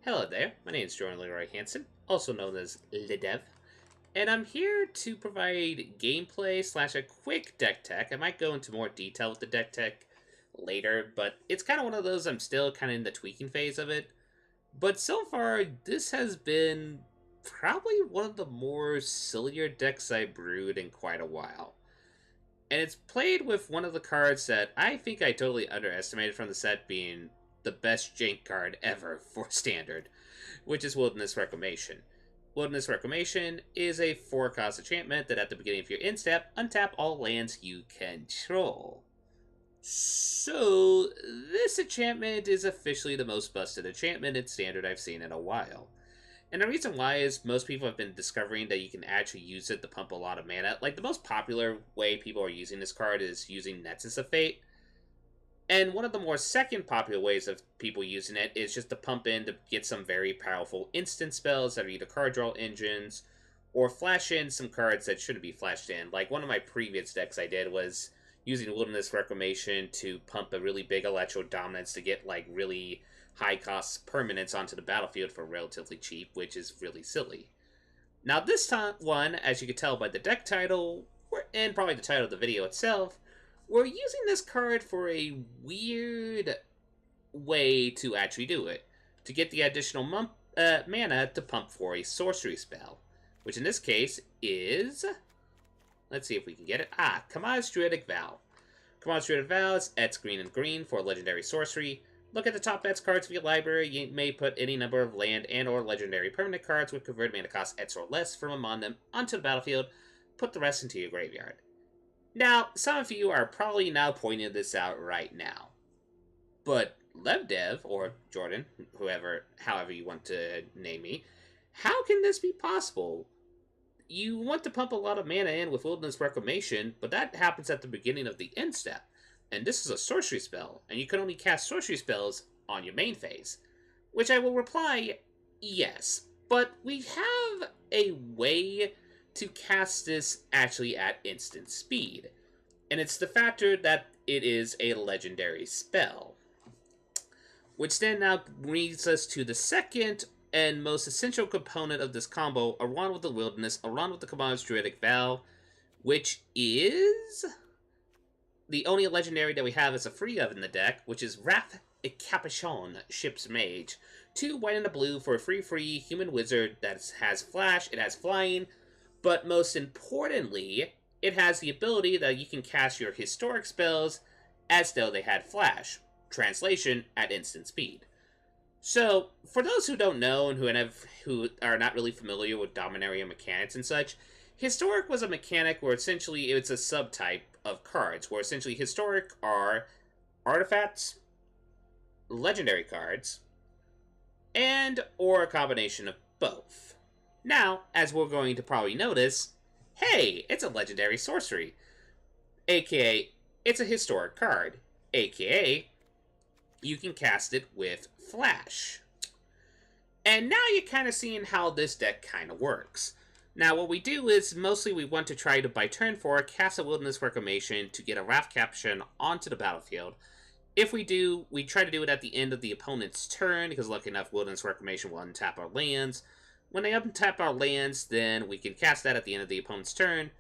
Hello there, my name is Jordan Leroy Hansen, also known as Ledev, and I'm here to provide gameplay slash a quick deck tech. I might go into more detail with the deck tech later, but it's kind of one of those I'm still kind of in the tweaking phase of it. But so far, this has been probably one of the more sillier decks I brewed in quite a while. And it's played with one of the cards that I think I totally underestimated from the set being the best jank card ever for Standard, which is Wilderness Reclamation. Wilderness Reclamation is a 4-cost enchantment that at the beginning of your end step, untap all lands you control. So, this enchantment is officially the most busted enchantment in Standard I've seen in a while. And the reason why is most people have been discovering that you can actually use it to pump a lot of mana. Like, the most popular way people are using this card is using Nexus of Fate. And one of the more second popular ways of people using it is just to pump in to get some very powerful instant spells that are either card draw engines or flash in some cards that shouldn't be flashed in. Like, one of my previous decks I did was using Wilderness Reclamation to pump a really big Electro Dominance to get, like, really high-cost permanents onto the battlefield for relatively cheap, which is really silly. Now, this one, as you can tell by the deck title, and probably the title of the video itself, we're using this card for a weird way to actually do it. To get the additional mana to pump for a sorcery spell. Which in this case is... Let's see if we can get it. Kama's Druidic Vow. Kama's Druidic Vow is X green and green for legendary sorcery. Look at the top X cards of your library. You may put any number of land and or legendary permanent cards with converted mana cost X or less from among them onto the battlefield. Put the rest into your graveyard. Now, some of you are probably now pointing this out right now. But LevDev, or Jordan, however you want to name me, how can this be possible? You want to pump a lot of mana in with Wilderness Reclamation, but that happens at the beginning of the end step. And this is a sorcery spell, and you can only cast sorcery spells on your main phase. Which I will reply, yes. But we have a way to cast this actually at instant speed. And it's the factor that it is a legendary spell. Which then now brings us to the second and most essential component of this combo, along with the Wilderness, along with the Kama's Druidic Vow, which is the only legendary that we have as a free of in the deck, which is Wrath Capuchon, Ship's Mage. 2 white and a blue for a free human wizard that has flash, it has flying, but most importantly, it has the ability that you can cast your historic spells as though they had flash. Translation, at instant speed. So, for those who don't know and who are not really familiar with Dominaria mechanics and such, Historic was a mechanic where essentially it's a subtype of cards, where essentially Historic are artifacts, legendary cards, and or a combination of both. Now, as we're going to probably notice, hey, it's a legendary sorcery. AKA, it's a historic card. AKA, you can cast it with flash. And now you're kind of seeing how this deck kind of works. Now, what we do is, mostly we want to try to, by turn 4, cast a Wilderness Reclamation to get a Wrath Capuchon onto the battlefield. If we do, we try to do it at the end of the opponent's turn, because lucky enough, Wilderness Reclamation will untap our lands. When they untap our lands, then we can cast that at the end of the opponent's turn,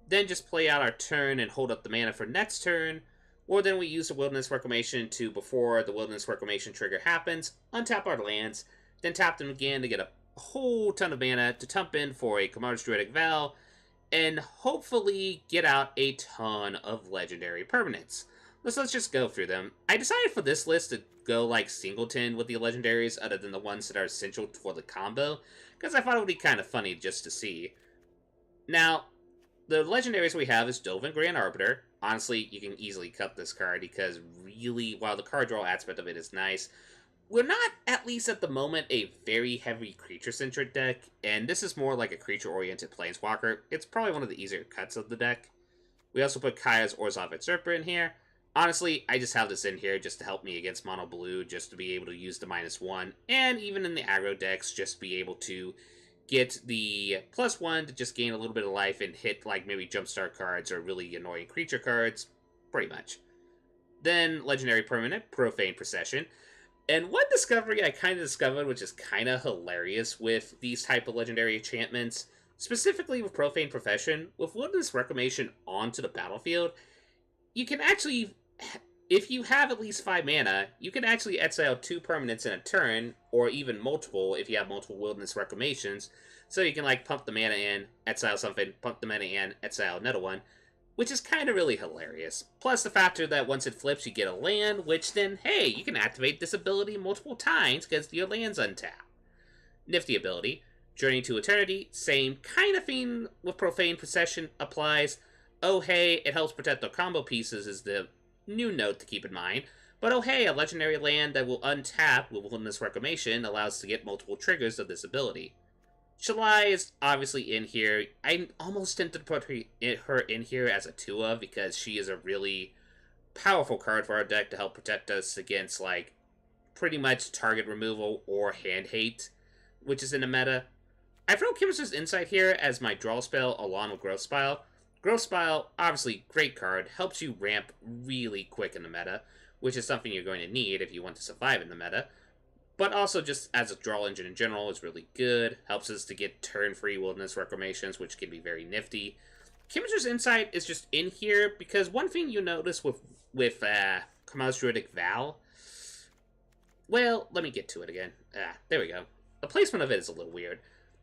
then just play out our turn and hold up the mana for next turn, or then we use the Wilderness Reclamation to, before the Wilderness Reclamation trigger happens, untap our lands, then tap them again to get a whole ton of mana to dump in for a Kama's Druidic Vow, and hopefully get out a ton of legendary permanents. Let's just go through them. I decided for this list to go like singleton with the legendaries other than the ones that are essential for the combo, because I thought it would be kind of funny just to see. Now, the legendaries we have is Dovin Grand Arbiter. Honestly, you can easily cut this card because really, while the card draw aspect of it is nice, we're not, at least at the moment, a very heavy creature-centric deck, and this is more like a creature-oriented planeswalker. It's probably one of the easier cuts of the deck. We also put Kaya's Orzhov Usurper in here. Honestly, I just have this in here just to help me against mono blue, just to be able to use the -1, and even in the aggro decks, just be able to get the +1 to just gain a little bit of life and hit, like, maybe jumpstart cards or really annoying creature cards, pretty much. Then, Legendary Permanent, Profane Procession. And one discovery I kind of discovered, which is kind of hilarious with these type of legendary enchantments, specifically with Profane Profession, with Wilderness Reclamation onto the battlefield, you can actually, if you have at least 5 mana, you can actually exile 2 permanents in a turn, or even multiple if you have multiple Wilderness Reclamations. So you can like pump the mana in, exile something, pump the mana in, exile another one, which is kind of really hilarious. Plus the factor that once it flips, you get a land, which then, hey, you can activate this ability multiple times because your land's untapped. Nifty ability. Journey to Eternity, same kind of theme with Profane Possession applies. Oh hey, it helps protect the combo pieces is the new note to keep in mind. But oh hey, a legendary land that will untap with Wilderness Reclamation allows us to get multiple triggers of this ability. Shalai is obviously in here. I almost tempted to put her in here as a 2-of because she is a really powerful card for our deck to help protect us against like pretty much target removal or hand hate, which is in the meta. I throw Chemist's Insight here as my draw spell along with Growth Spile. Growth Spile, obviously great card, helps you ramp really quick in the meta, which is something you're going to need if you want to survive in the meta. But also just as a draw engine in general is really good, helps us to get turn-free Wilderness Reclamations, which can be very nifty. Chemist's Insight is just in here because one thing you notice with Kama's Druidic Vow, well, let me get to it again. There we go. The placement of it is a little weird.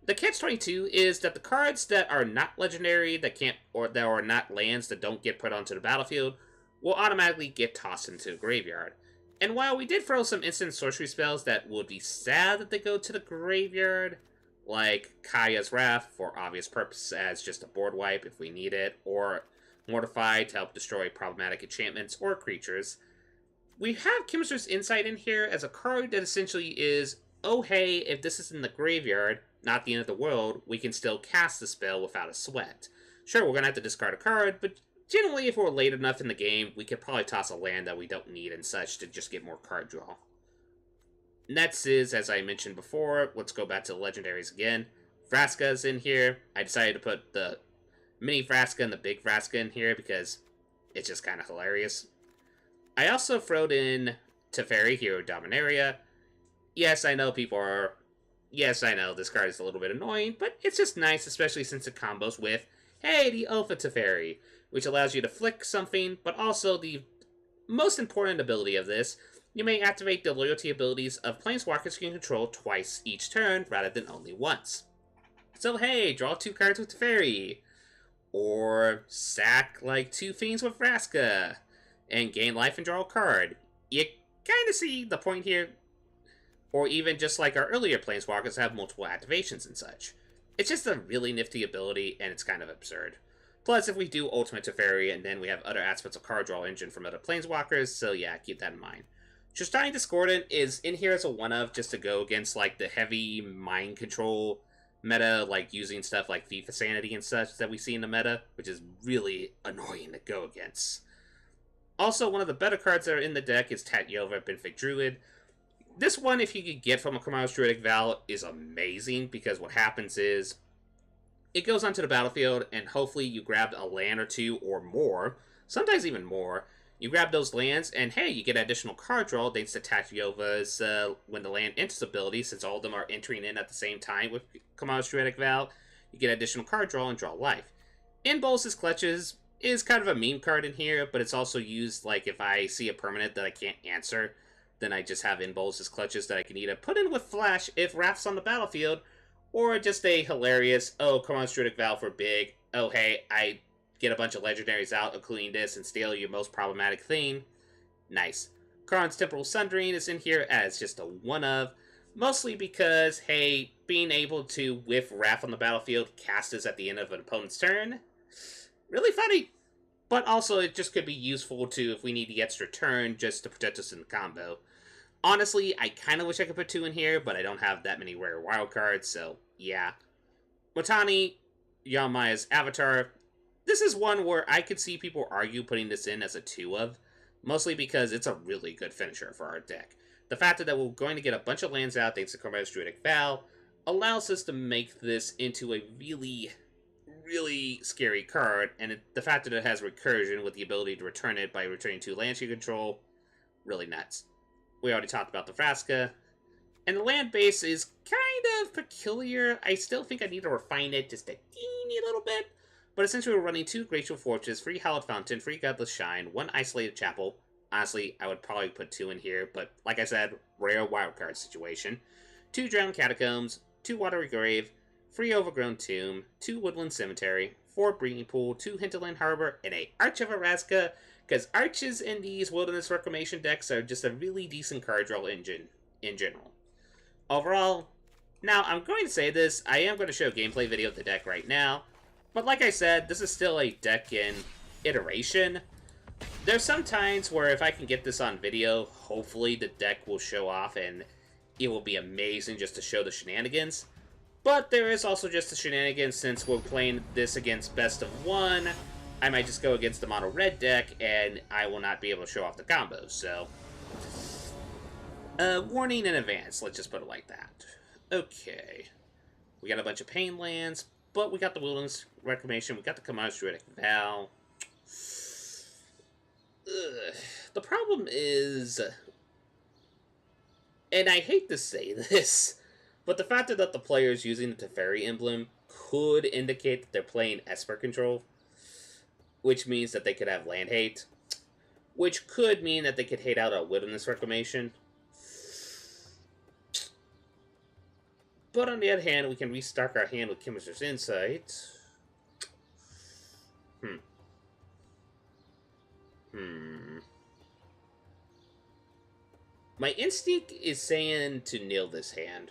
The catch-22 is that the cards that are not legendary, that can't, or that are not lands that don't get put onto the battlefield, will automatically get tossed into the graveyard. And while we did throw some instant sorcery spells that would be sad that they go to the graveyard, like Kaya's Wrath for obvious purpose as just a board wipe if we need it, or Mortify to help destroy problematic enchantments or creatures, we have Chemist's Insight in here as a card that essentially is, oh hey, if this is in the graveyard, not the end of the world, we can still cast the spell without a sweat. Sure, we're going to have to discard a card, but generally if we're late enough in the game, we could probably toss a land that we don't need and such to just get more card draw. Next is, as I mentioned before, let's go back to the legendaries again. Vraska's in here. I decided to put the mini Vraska and the big Vraska in here because it's just kind of hilarious. I also throwed in Teferi, Hero Dominaria. Yes, I know people are... Yes, I know this card is a little bit annoying, but it's just nice, especially since it combos with, hey, the Alpha Teferi, which allows you to flick something, but also the most important ability of this, you may activate the loyalty abilities of planeswalkers you can control twice each turn, rather than only once. So hey, draw 2 cards with Teferi, or sack like 2 Fiends with Vraska, and gain life and draw a card. You kind of see the point here. Or even just like our earlier planeswalkers have multiple activations and such. It's just a really nifty ability, and it's kind of absurd. Plus, if we do Ultimate Teferi, and then we have other aspects of card draw engine from other planeswalkers, so yeah, keep that in mind. Tristani Discordant is in here as a 1-of, just to go against like the heavy mind control meta, like using stuff like FIFA Sanity and such that we see in the meta, which is really annoying to go against. Also, one of the better cards that are in the deck is Tatyova, Benfic Druid. This one, if you could get from a Kama's Druidic Vow, is amazing, because what happens is, it goes onto the battlefield, and hopefully you grabbed a land or 2 or more, sometimes even more. You grab those lands, and hey, you get additional card draw thanks to Tatyova's when the land enters ability, since all of them are entering in at the same time with Kama's Druidic Vow, you get additional card draw and draw life. In Bolas' Clutches is kind of a meme card in here, but it's also used, like, if I see a permanent that I can't answer, then I just have in Bolas' Clutches that I can either put in with Flash if Wrath's on the battlefield, or just a hilarious, oh, Kama's Druidic Vow for big, oh hey, I get a bunch of legendaries out, including this, and steal your most problematic thing. Nice. Karn's Temporal Sundering is in here as just a 1-of, mostly because, hey, being able to, with Wrath on the battlefield, cast this at the end of an opponent's turn, really funny. But also, it just could be useful to, if we need the extra turn, just to protect us in the combo. Honestly, I kind of wish I could put 2 in here, but I don't have that many rare wild cards, so yeah. Watani, Yamaya's Avatar. This is one where I could see people argue putting this in as a 2-of, mostly because it's a really good finisher for our deck. The fact that we're going to get a bunch of lands out thanks to Kama's Druidic Vow allows us to make this into a really scary card, and the fact that it has recursion with the ability to return it by returning 2 lands you control, really nuts. We already talked about the Vraska. And the land base is kind of peculiar. I still think I need to refine it just a teeny little bit. But essentially we're running 2 Glacial Forges, 3 Hallowed Fountain, 3 Godless Shrine, 1 Isolated Chapel. Honestly, I would probably put 2 in here, but like I said, rare wildcard situation. 2 Drowned Catacombs, 2 Watery Grave, 3 Overgrown Tomb, 2 Woodland Cemetery, 4 Breeding Pool, 2 Hinterland Harbor, and a Arch of Araska, because arches in these Wilderness Reclamation decks are just a really decent card draw engine in general. Overall, now I'm going to say this, I am going to show a gameplay video of the deck right now, but like I said, this is still a deck in iteration. There's some times where if I can get this on video, hopefully the deck will show off and it will be amazing just to show the shenanigans. But there is also just the shenanigans since we're playing this against best of 1. I might just go against the mono red deck and I will not be able to show off the combos, so warning in advance, let's just put it like that. Okay. We got a bunch of pain lands, but we got the Wilderness Reclamation, we got the Commodus Druidic Vow. The problem is, and I hate to say this, but the fact that the player is using the Teferi emblem could indicate that they're playing Esper control, which means that they could have land hate, which could mean that they could hate out a Wilderness Reclamation. But on the other hand, we can restock our hand with Chemist's Insight. My instinct is saying to nil this hand.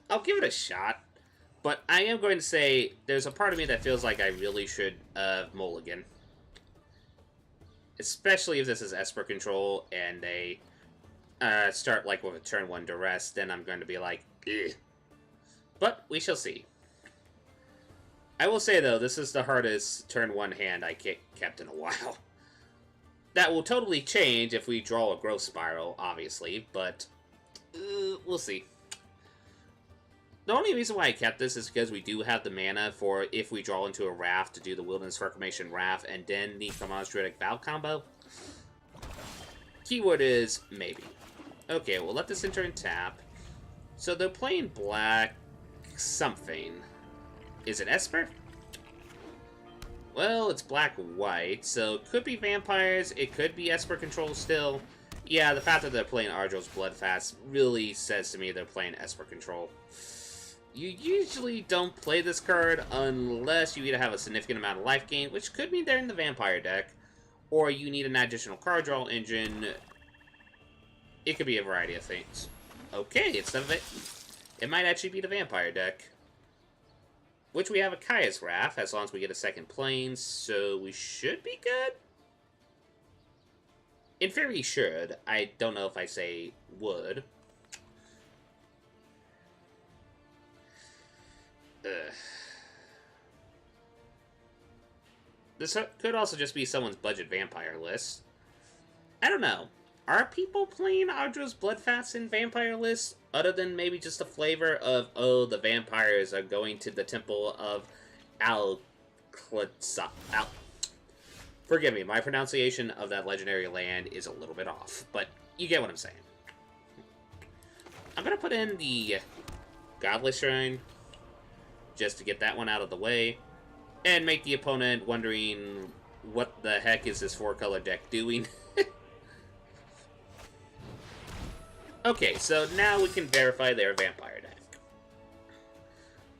I'll give it a shot, but I am going to say there's a part of me that feels like I really should mulligan. Especially if this is Esper control and they start like with a turn 1 duress, then I'm going to be like, ugh. But we shall see. I will say though, this is the hardest turn 1 hand I kept in a while. That will totally change if we draw a growth spiral, obviously, but we'll see. The only reason why I kept this is because we do have the mana for if we draw into a Raft to do the Wilderness Reclamation Raft and then the Commodus Druidic Vow combo. Keyword is maybe. Okay, we'll let this enter and tap. So they're playing black something. Is it Esper? Well, it's black-white, so it could be vampires, it could be Esper control still. Yeah, the fact that they're playing Ardrill's Bloodfast really says to me they're playing Esper control. You usually don't play this card unless you either have a significant amount of life gain, which could mean they're in the vampire deck, or you need an additional card draw engine. It could be a variety of things. Okay, it might actually be the vampire deck. Which we have a Kaya's Wrath, as long as we get a second plane, so we should be good? In theory, should. I don't know if I say would. This could also just be someone's budget vampire list. I don't know. Are people playing Ardrill's Bloodfast in vampire lists? Other than maybe just the flavor of, oh, the vampires are going to the temple of Forgive me, my pronunciation of that legendary land is a little bit off, but you get what I'm saying. I'm going to put in the Godless Shrine, just to get that one out of the way, and make the opponent wondering what the heck is this 4-color deck doing. Okay, so now we can verify they're a vampire deck.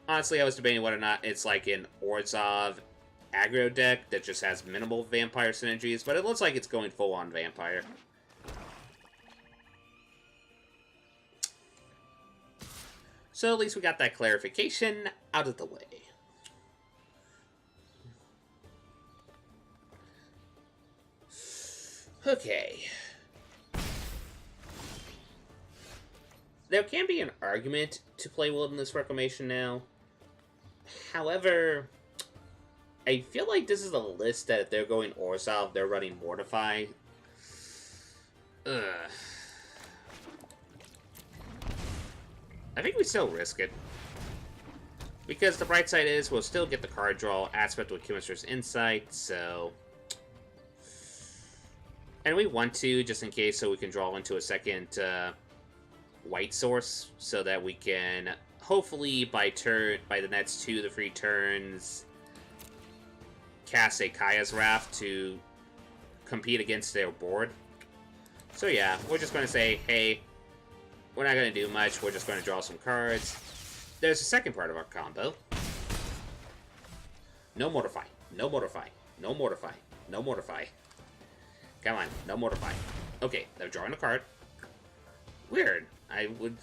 Honestly, I was debating whether or not it's like an Orzhov aggro deck that just has minimal vampire synergies, but it looks like it's going full-on vampire. So at least we got that clarification out of the way. Okay. There can be an argument to play Wilderness Reclamation now. However, I feel like this is a list that if they're going Orzhov, they're running Mortify. I think we still risk it. Because the bright side is we'll still get the card draw aspect with Chemist's Insight, so And we want to, just in case, so we can draw into a second white source, so that we can, hopefully, by the next 2 to 3 turns, cast a Kaya's Wrath to compete against their board. So yeah, we're just going to say, hey, we're not going to do much, we're just going to draw some cards. There's a second part of our combo. No mortify, no mortify, no mortify, no mortify. Come on, no mortify. Okay, they're drawing a card. Weird. I would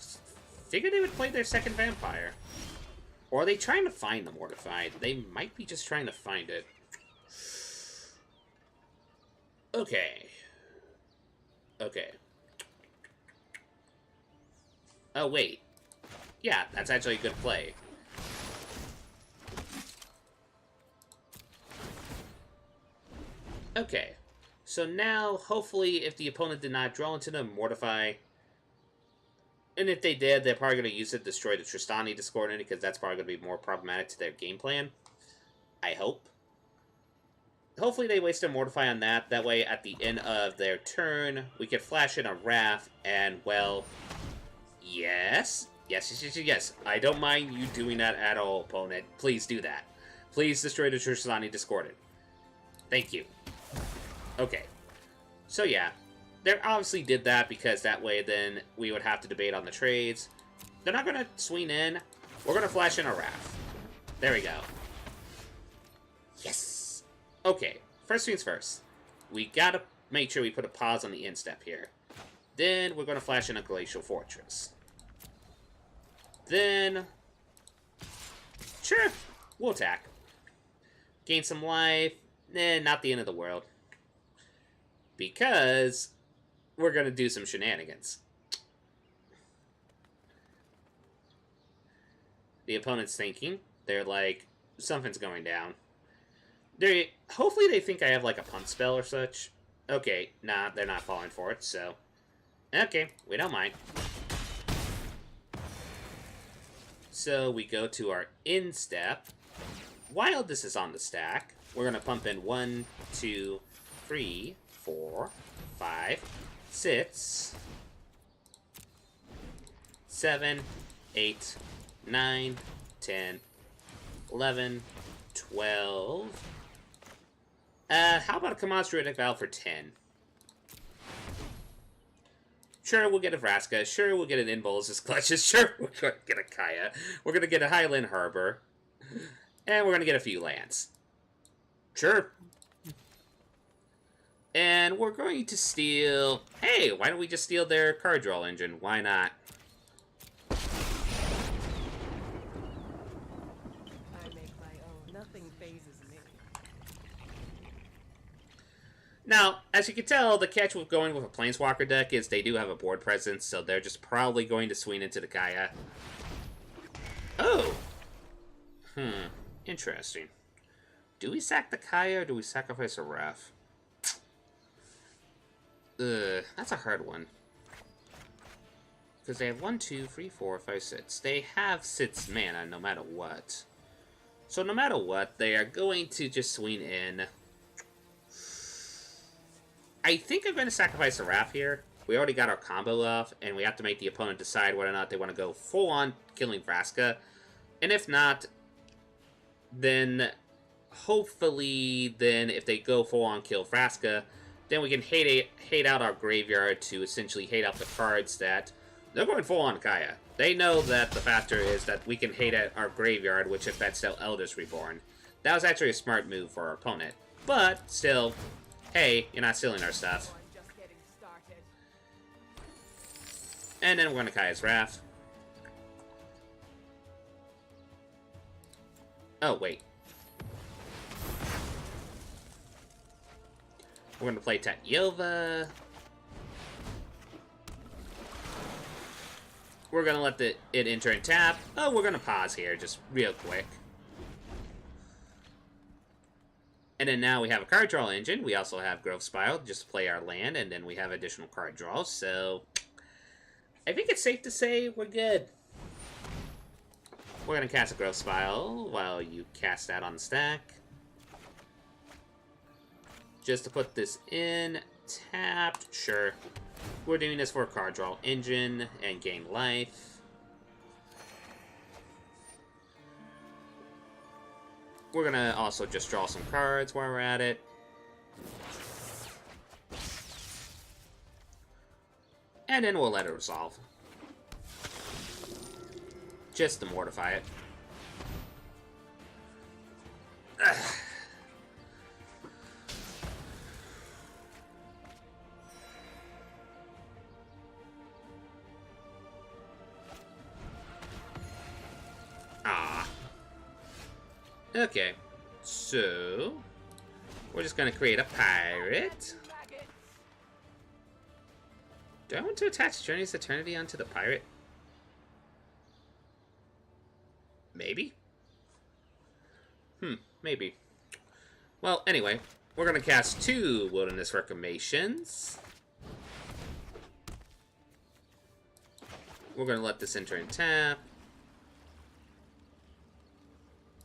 figure they would play their second vampire. Or are they trying to find the mortified? They might be just trying to find it. Okay. Okay. Oh, wait. Yeah, that's actually a good play. Okay. So now, hopefully, if the opponent did not draw into them, mortify. And if they did, they're probably going to use it to destroy the Tristani Discordant, because that's probably going to be more problematic to their game plan. I hope. Hopefully they waste a Mortify on that. That way, at the end of their turn, we can flash in a Wrath, and, well, yes. Yes, yes, yes, yes. I don't mind you doing that at all, opponent. Please do that. Please destroy the Tristani Discordant. Thank you. Okay. So, yeah. They obviously did that because that way then we would have to debate on the trades. They're not going to swing in. We're going to flash in a Wrath. There we go. Yes! Okay, first things first. We got to make sure we put a pause on the end step here. Then we're going to flash in a Glacial Fortress. Then, sure, we'll attack. Gain some life. Not the end of the world. Because we're going to do some shenanigans. The opponent's thinking. They're like, something's going down. Hopefully they think I have like a punt spell or such. Okay, nah, they're not falling for it, so. Okay, we don't mind. So we go to our end step. While this is on the stack, we're going to pump in 1, 2, 3, 4, 5, 6, 7, 8, 9, 10, 11, 12. How about a Kama's Druidic Valve for 10? Sure, we'll get a Vraska. Sure, we'll get an Inbolus's Clutches. Sure, we're going to get a Kaya. We're going to get a Highland Harbor. And we're going to get a few lands. Sure. And we're going to steal... Hey, why don't we just steal their card draw engine? Why not? I make my own. Nothing phases me. Now, as you can tell, the catch with going with a Planeswalker deck is they do have a board presence, so they're just probably going to swing into the Kaya. Oh! Interesting. Do we sack the Kaya, or do we sacrifice a Wrath? That's a hard one. Because they have 1, 2, 3, 4, 5, 6. They have 6 mana no matter what. So no matter what, they are going to just swing in. I think I'm going to sacrifice a Wrath here. We already got our combo off, and we have to make the opponent decide whether or not they want to go full-on killing Vraska. And if not, then hopefully, then if they go full-on kill Vraska, then we can hate out our graveyard to essentially hate out the cards that... They're going full-on Kaya. They know that the factor is that we can hate at our graveyard, which affects their Elders Reborn. That was actually a smart move for our opponent. But, still, hey, you're not stealing our stuff. And then we're going to Kaya's Wrath. Oh, wait. We're going to play Tatyova. We're going to let it enter and tap. Oh, we're going to pause here just real quick. And then now we have a card draw engine. We also have Grove Spiral just to play our land, and then we have additional card draws. So I think it's safe to say we're good. We're going to cast a Grove Spiral while you cast that on the stack. Just to put this in, tapped. Sure. We're doing this for a card draw engine and gain life. We're gonna also just draw some cards while we're at it. And then we'll let it resolve. Just to mortify it. Ugh. Ah. Okay. So, we're just gonna create a pirate. Do I want to attach Journey's Eternity onto the pirate? Maybe? Maybe. Well, anyway, we're going to cast 2 Wilderness Reclamations. We're going to let this enter and tap.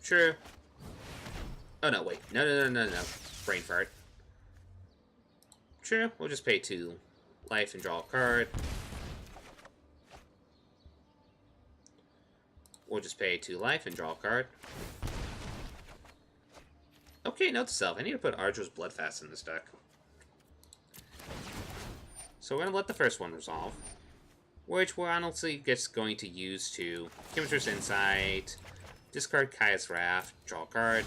True. Oh, no, wait. No. Brain fart. True. We'll just pay 2 life and draw a card. We'll just pay 2 life and draw a card. Okay, note to self. I need to put Archer's Bloodfast in this deck. So we're going to let the first one resolve. Which we're honestly just going to use to Chemistry's Insight, discard Kaya's Wrath, draw a card.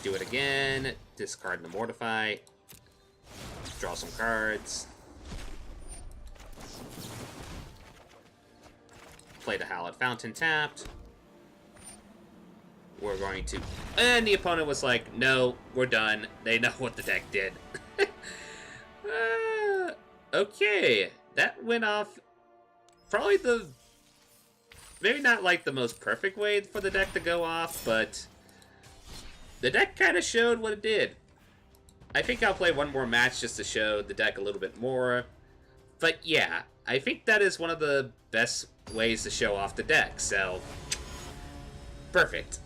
Do it again, discard the Mortify, draw some cards. Play the Hallowed Fountain tapped. We're going to... And the opponent was like, no, we're done. They know what the deck did. Okay. That went off probably the... Maybe not like the most perfect way for the deck to go off, but... The deck kind of showed what it did. I think I'll play one more match just to show the deck a little bit more. But yeah, I think that is one of the best ways to show off the deck, so... Perfect.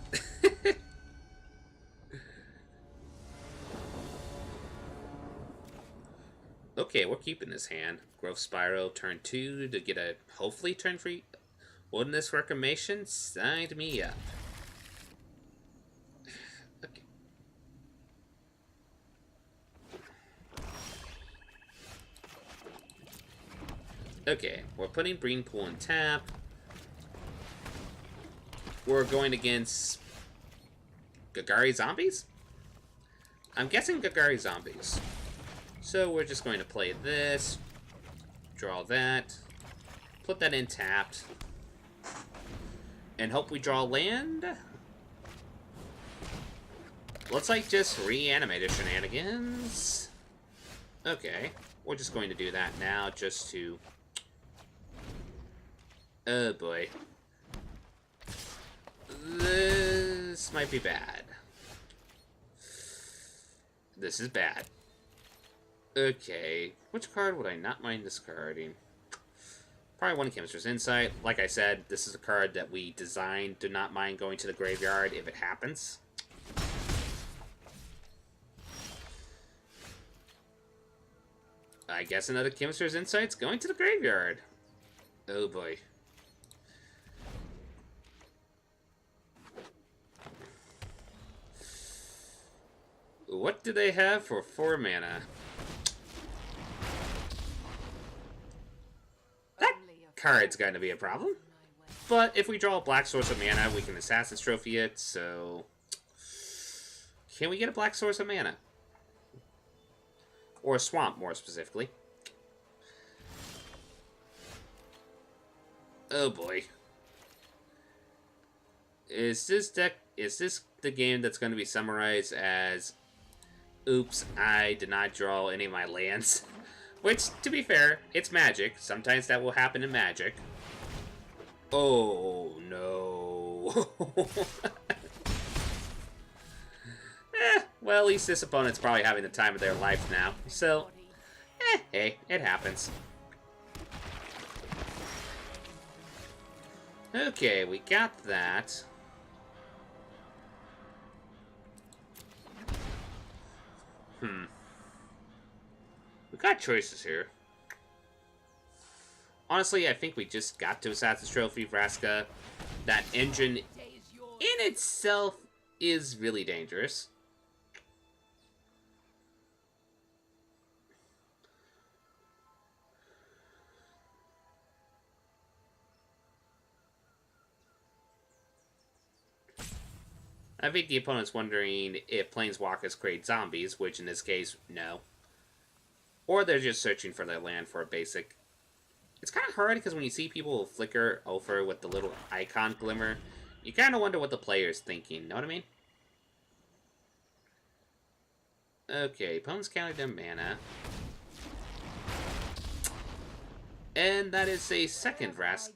Okay, we're keeping this hand. Growth Spiral, turn 2 to get a hopefully turn 3 Wilderness Reclamation. Sign me up. Okay. Okay, we're putting Breen Pool in tap. We're going against Gagari Zombies? I'm guessing Gagari Zombies. So we're just going to play this, draw that, put that in tapped, and hope we draw land. Looks like just reanimated shenanigans. Okay, we're just going to do that now just to... Oh boy. This might be bad. This is bad. Okay, which card would I not mind discarding? Probably one Chemistry's Insight. Like I said, this is a card that we designed to not mind going to the graveyard if it happens. I guess another Chemistry's Insight's going to the graveyard. Oh boy. What do they have for 4 mana? That card's going to be a problem. But if we draw a black source of mana, we can Assassin's Trophy it, so... Can we get a black source of mana? Or a swamp, more specifically. Oh boy. Is this the game that's going to be summarized as... Oops, I did not draw any of my lands. Which, to be fair, it's Magic. Sometimes that will happen in Magic. Oh, no. Well, at least this opponent's probably having the time of their life now. So, hey, it happens. Okay, we got that. Hmm. We got choices here. Honestly, I think we just got to Assassin's Trophy, Vraska. That engine in itself is really dangerous. I think the opponent's wondering if planeswalkers create zombies, which in this case, no. Or they're just searching for their land for a basic. It's kind of hard because when you see people flicker over with the little icon glimmer, you kind of wonder what the player's thinking. Know what I mean? Okay, opponent's counting their mana. And that is a second Vraska.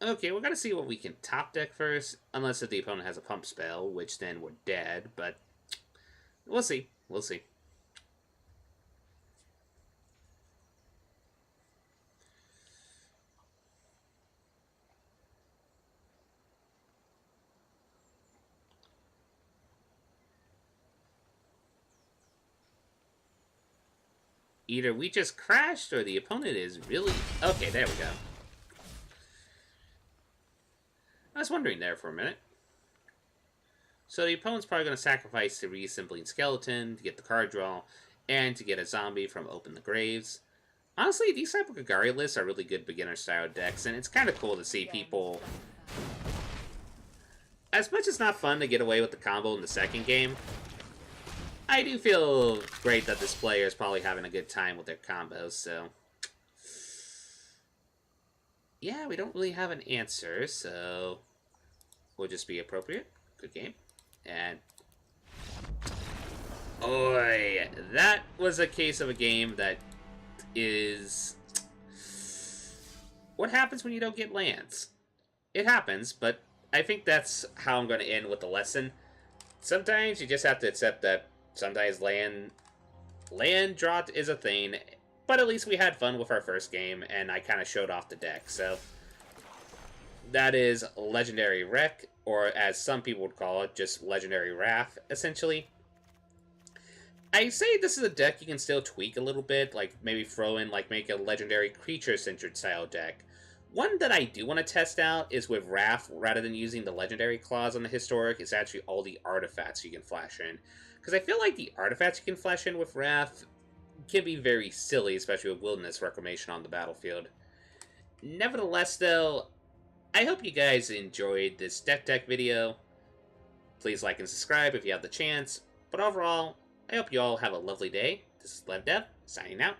Okay, we're gonna see what we can top deck first, unless if the opponent has a pump spell, which then we're dead, but we'll see. We'll see. Either we just crashed or the opponent is really... Okay, there we go. I was wondering there for a minute. So the opponent's probably going to sacrifice the Reassembling Skeleton to get the card draw, and to get a zombie from Open the Graves. Honestly, these type of Kagari lists are really good beginner-style decks, and it's kind of cool to see people... As much as it's not fun to get away with the combo in the second game, I do feel great that this player is probably having a good time with their combos, so... Yeah, we don't really have an answer, so... We'll just be appropriate. Good game. And... Oi! That was a case of a game that is... What happens when you don't get lands? It happens, but I think that's how I'm going to end with the lesson. Sometimes you just have to accept that sometimes land drought is a thing, but at least we had fun with our first game, and I kind of showed off the deck, so... That is Legendary Wreck, or as some people would call it, just Legendary Wrath, essentially. I say this is a deck you can still tweak a little bit, like maybe throw in, like make a Legendary Creature-centered style deck. One that I do want to test out is with Wrath, rather than using the Legendary clause on the Historic, is actually all the artifacts you can flash in. Because I feel like the artifacts you can flash in with Wrath can be very silly, especially with Wilderness Reclamation on the battlefield. Nevertheless, though, I hope you guys enjoyed this deck tech video. Please like and subscribe if you have the chance. But overall, I hope you all have a lovely day. This is LevDev, signing out.